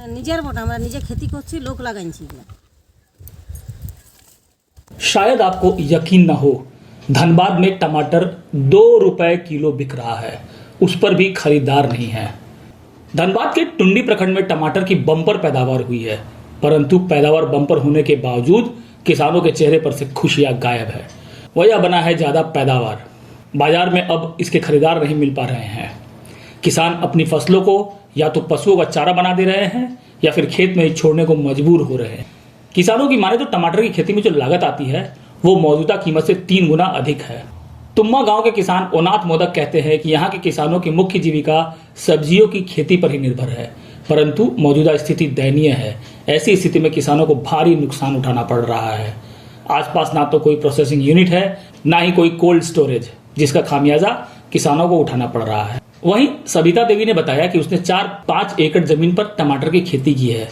निजेर बटा हमरा निजे खेती करछि लोक लागाइछि। शायद आपको यकीन न हो, धनबाद में टमाटर 2 रुपए किलो बिक रहा है, उस पर भी खरीदार नहीं है। धनबाद के टुंडी प्रखंड में टमाटर की बम्पर पैदावार हुई है, परंतु पैदावार बम्पर होने के बावजूद किसानों के चेहरे पर से खुशियां गायब है। वजह बना है ज्यादा पैदावार। बाजार में अब इसके खरीदार नहीं मिल पा रहे हैं। किसान अपनी फसलों को या तो पशुओं का चारा बना दे रहे हैं या फिर खेत में ही छोड़ने को मजबूर हो रहे हैं। किसानों की माने तो टमाटर की खेती में जो लागत आती है वो मौजूदा कीमत से 3 गुना अधिक है। तुम्मा गांव के किसान ओनाथ मोदक कहते हैं कि यहाँ के किसानों की मुख्य जीविका सब्जियों की खेती पर ही निर्भर है, परंतु मौजूदा स्थिति दयनीय है। ऐसी स्थिति में किसानों को भारी नुकसान उठाना पड़ रहा है। आसपास ना तो कोई प्रोसेसिंग यूनिट है, ना ही कोई कोल्ड स्टोरेज, जिसका खामियाजा किसानों को उठाना पड़ रहा है। वहीं सबिता देवी ने बताया कि उसने 4-5 एकड़ जमीन पर टमाटर की खेती की है।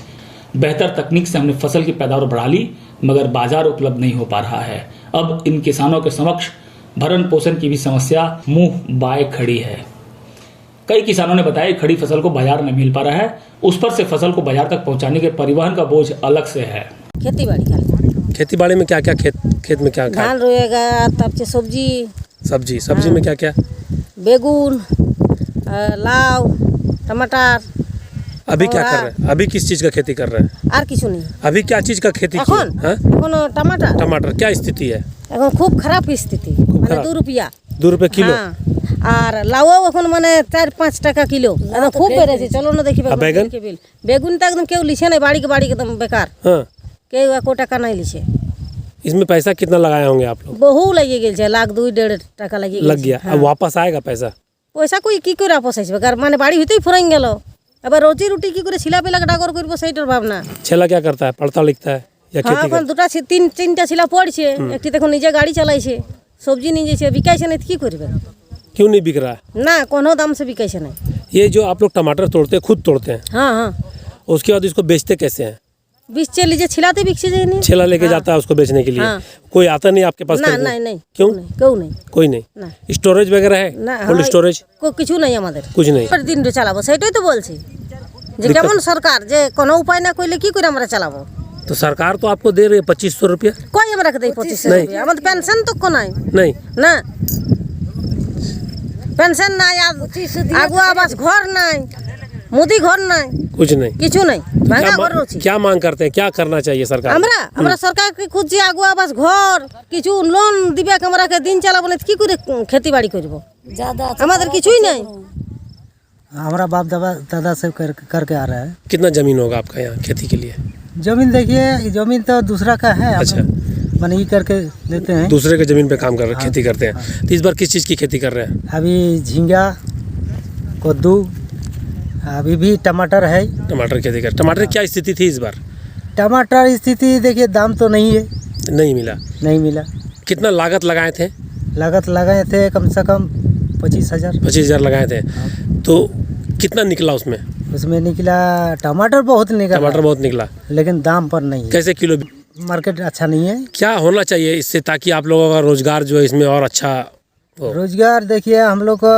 बेहतर तकनीक से हमने फसल की पैदावार बढ़ा ली, मगर बाजार उपलब्ध नहीं हो पा रहा है। अब इन किसानों के समक्ष भरण पोषण की भी समस्या मुंह बाए खड़ी है। कई किसानों ने बताया कि खड़ी फसल को बाजार नहीं मिल पा रहा है, उस पर से फसल को बाजार तक पहुंचाने के परिवहन का बोझ अलग से है। खेती बाड़ी में क्या क्या खेत में क्या धान रोएगा, तब से सब्जी में क्या क्या? बेगुन, लाव, टमाटर। अभी क्या कर रहे हैं? अभी किस चीज का खेती कर रहे हैं? और किछु नहीं। अभी क्या चीज का खेती किया? टमाटर क्या स्थिति है? खूब खराब स्थिति, 2 रुपया 2 रुपये किलो। और लाओ এখন মানে 4-5 টাকা কিলো একদম খুব বেড়েছে। চলো না দেখি বেগুন বেগুন তো একদম কেউ লিছে না, বাড়ি के एकदम बेकार। हाँ, কেউ 1 টাকা নাই লিছে। इसमें पैसा कितना लगाए होंगे आप लोग? बहु लगे गेल छै, 1-2-1.5 টাকা लग गया। अब वापस आएगा पैसा? পয়সা কই কি করে वापस আইছে, বেকার মানে বাড়ি হইতেই ফরাই গেল। এবার রোজি রুটি কি করে ছিলা পেলা ডাগর করব সেইটার ভাবনা। ছেলা क्या करता है? पढ़ता लिखता है या खेती करता है? এখন দুটা 3-3টা ছিলা পড়ছে, একটি দেখো নিজে গাড়ি চালাইছে, সবজি নিয়ে যাইছে, বিকাইছে না কি করবে? क्यों नहीं बिक रहा है? ना कोनो दाम से बिकाइছে না। ये जो आप लोग टमाटर तोड़ते हैं, खुद तोड़ते हैं? हाँ हाँ। उसके बाद इसको बेचते कैसे हैं? बेचते लीजिए, छिलाते बिकसे जाए नहीं। ठेला लेके जाता है उसको बेचने के लिए? हाँ। कोई आता नहीं आपके पास? ना नहीं। क्यों? क्यों नहीं? कोई नहीं। स्टोरेज वगैरह है? कोल्ड स्टोरेज কিছু নাই আমাদের, कुछ नहीं। पर दिन চালাবো সেটাই তো বলছি যে কেমন সরকার যে কোনো উপায় না কইলে কি করে আমরা চালাবো। तो सरकार तो आपको दे रही है 2500 रुपया। কই আমরা কে দেই 2500 रुपया? আমাদের পেনশন তো কো নাই। नहीं না পেনশন নাই, আগু আবাস ঘর নাই, মোদি ঘর নাই, कुछ नहीं। কিছু নাই, ভাঙা ঘর রয়েছে। क्या मांग करते हैं? क्या करना चाहिए सरकार? আমরা সরকারকে খুঁজছি আগু আবাস ঘর, কিছু লোন দিবে আমরা কে দিন চালাবো না, কি করে खेती बाड़ी করব? আমাদের কিছুই নাই। हमारा बाप दादा से करके आ रहा है। कितना जमीन होगा आपका यहाँ खेती के लिए? जमीन देखिए, जमीन तो दूसरा का है। अच्छा, मैंने ये करके लेते हैं। दूसरे के जमीन पे काम कर रहे, खेती करते हैं। तो इस बार किस चीज़ की खेती कर रहे हैं? अभी झींगा, कद्दू, अभी भी टमाटर है। टमाटर खेती कर। टमाटर क्या स्थिति थी इस बार? टमाटर स्थिति देखिए, दाम तो नहीं है, नहीं मिला। कितना लागत लगाए थे? लागत लगाए थे कम से कम 25,000। 25,000 लगाए थे। तो कितना निकला उसमें? उसमें निकला टमाटर बहुत निकला, लेकिन दाम पर नहीं है। कैसे किलो? मार्केट अच्छा नहीं है। क्या होना चाहिए इससे ताकि आप लोगों का रोजगार जो है इसमें और अच्छा हो? रोजगार देखिए, हम लोग को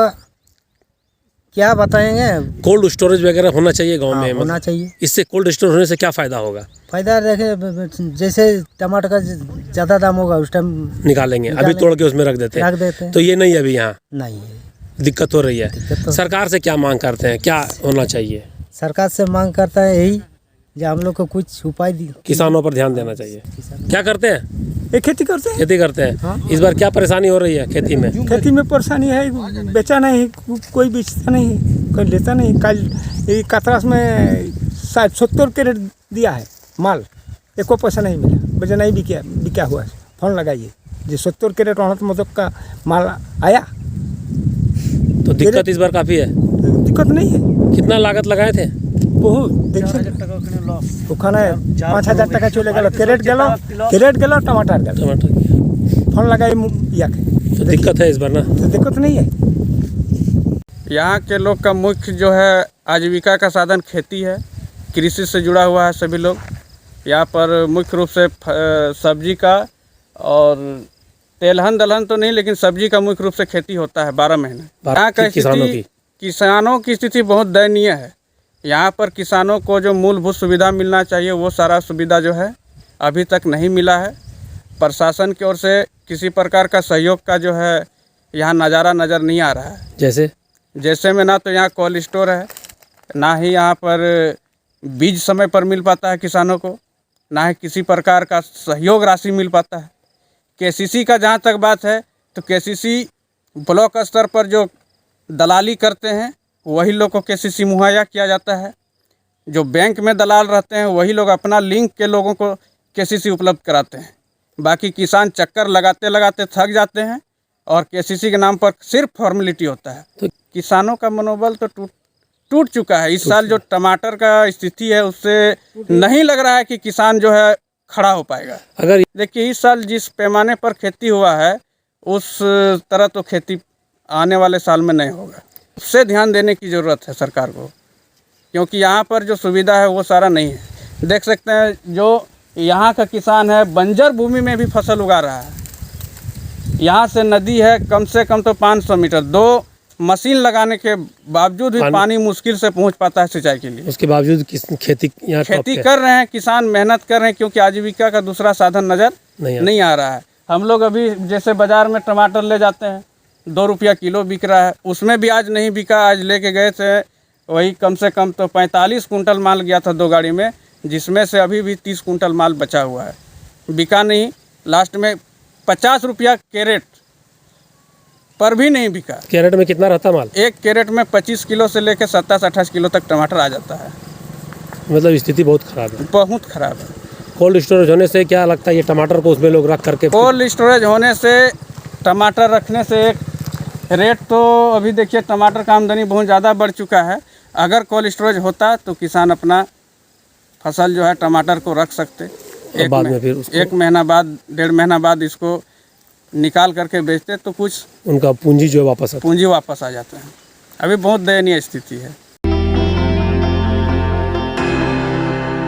क्या बताएंगे। कोल्ड स्टोरेज वगैरह होना चाहिए गांव में। होना चाहिए। इससे कोल्ड स्टोर होने से क्या फायदा होगा? फायदा देखे, जैसे टमाटर का ज्यादा दाम होगा उस टाइम निकालेंगे। अभी तोड़ के उसमें रख देते हैं। तो ये नहीं है, अभी यहाँ नहीं है, दिक्कत हो रही है। सरकार से क्या मांग करते हैं, क्या होना चाहिए? सरकार से मांग करता है यही, जो हम लोग को कुछ उपाय दी, किसानों पर ध्यान देना चाहिए। क्या करते हैं? ये खेती करते हैं। हाँ। इस बार क्या परेशानी हो रही है खेती में? खेती में परेशानी है, बेचा नहीं, कोई बेचता नहीं, कोई लेता नहीं। कल ये कातरास में 70 कैरेट दिया है माल, एको पैसा नहीं मिला, वजह नहीं बिका हुआ है। फोन लगाइए, जो 70 कैरेट वहाँ तो मतलब का माल आया। तो दिक्कत इस बार काफ़ी है। दिक्कत नहीं है। कितना लागत लगाए थे? बहुत देखिए, तो खाना 5,000 टाका चले गलो, कैरेट गलो टमाटर फोन लगाए या तो दिक्कत है इस बार ना? तो दिक्कत नहीं है। यहाँ के लोग का मुख्य जो है आजीविका का साधन खेती है, कृषि से जुड़ा हुआ है सभी लोग। यहाँ पर मुख्य रूप से सब्जी का और तेलहन दलहन तो नहीं, लेकिन सब्जी का मुख्य रूप से खेती होता है 12 महीने। यहाँ का किसानों की स्थिति बहुत दयनीय है। यहाँ पर किसानों को जो मूलभूत सुविधा मिलना चाहिए वो सारा सुविधा जो है अभी तक नहीं मिला है। प्रशासन की ओर से किसी प्रकार का सहयोग का जो है यहाँ नज़ारा नज़र नहीं आ रहा है। जैसे में ना तो यहाँ कोल्ड स्टोर है, ना ही यहाँ पर बीज समय पर मिल पाता है किसानों को, ना ही किसी प्रकार का सहयोग राशि मिल पाता है। केसीसी का जहाँ तक बात है तो केसीसी ब्लॉक स्तर पर जो दलाली करते हैं वही लोग को केसीसी मुहैया किया जाता है। जो बैंक में दलाल रहते हैं वही लोग अपना लिंक के लोगों को केसीसी उपलब्ध कराते हैं। बाकी किसान चक्कर लगाते लगाते थक जाते हैं और केसीसी के नाम पर सिर्फ फॉर्मेलिटी होता है। तो किसानों का मनोबल तो टूट चुका है। इस साल जो टमाटर का स्थिति है उससे नहीं लग रहा है कि किसान जो है खड़ा हो पाएगा। अगर देखिए इस साल जिस पैमाने पर खेती हुआ है उस तरह तो खेती आने वाले साल में नहीं होगा। उससे ध्यान देने की ज़रूरत है सरकार को, क्योंकि यहाँ पर जो सुविधा है वो सारा नहीं है। देख सकते हैं जो यहाँ का किसान है बंजर भूमि में भी फसल उगा रहा है। यहाँ से नदी है कम से कम तो 500 मीटर, 2 मशीन लगाने के बावजूद भी पानी मुश्किल से पहुँच पाता है सिंचाई के लिए। उसके बावजूद खेती कर रहे हैं, किसान मेहनत कर रहे हैं, क्योंकि आजीविका का दूसरा साधन नज़र नहीं आ रहा है। हम लोग अभी जैसे बाज़ार में टमाटर ले जाते हैं 2 रुपया किलो बिक रहा है, उसमें भी आज नहीं बिका। आज लेके गए थे वही कम से कम तो 45 कुंटल माल गया था 2 गाड़ी में, जिसमें से अभी भी 30 कुंटल माल बचा हुआ है, बिका नहीं। लास्ट में 50 रुपया कैरेट पर भी नहीं बिका। कैरेट में कितना रहता माल? एक कैरेट में 25 किलो से लेकर 27-28 किलो तक टमाटर आ जाता है। मतलब स्थिति बहुत ख़राब है, बहुत ख़राब है। कोल्ड स्टोरेज होने से क्या लगता है ये टमाटर को उसमें लोग रख करके? कोल्ड स्टोरेज होने से टमाटर रखने से एक रेट तो अभी देखिए टमाटर का आमदनी बहुत ज़्यादा बढ़ चुका है। अगर कोल्ड स्टोरेज होता तो किसान अपना फसल जो है टमाटर को रख सकते, एक महीना बाद 1.5 महीना बाद इसको निकाल करके बेचते तो कुछ उनका पूंजी जो वापस आ जाता है। अभी बहुत दयनीय स्थिति है।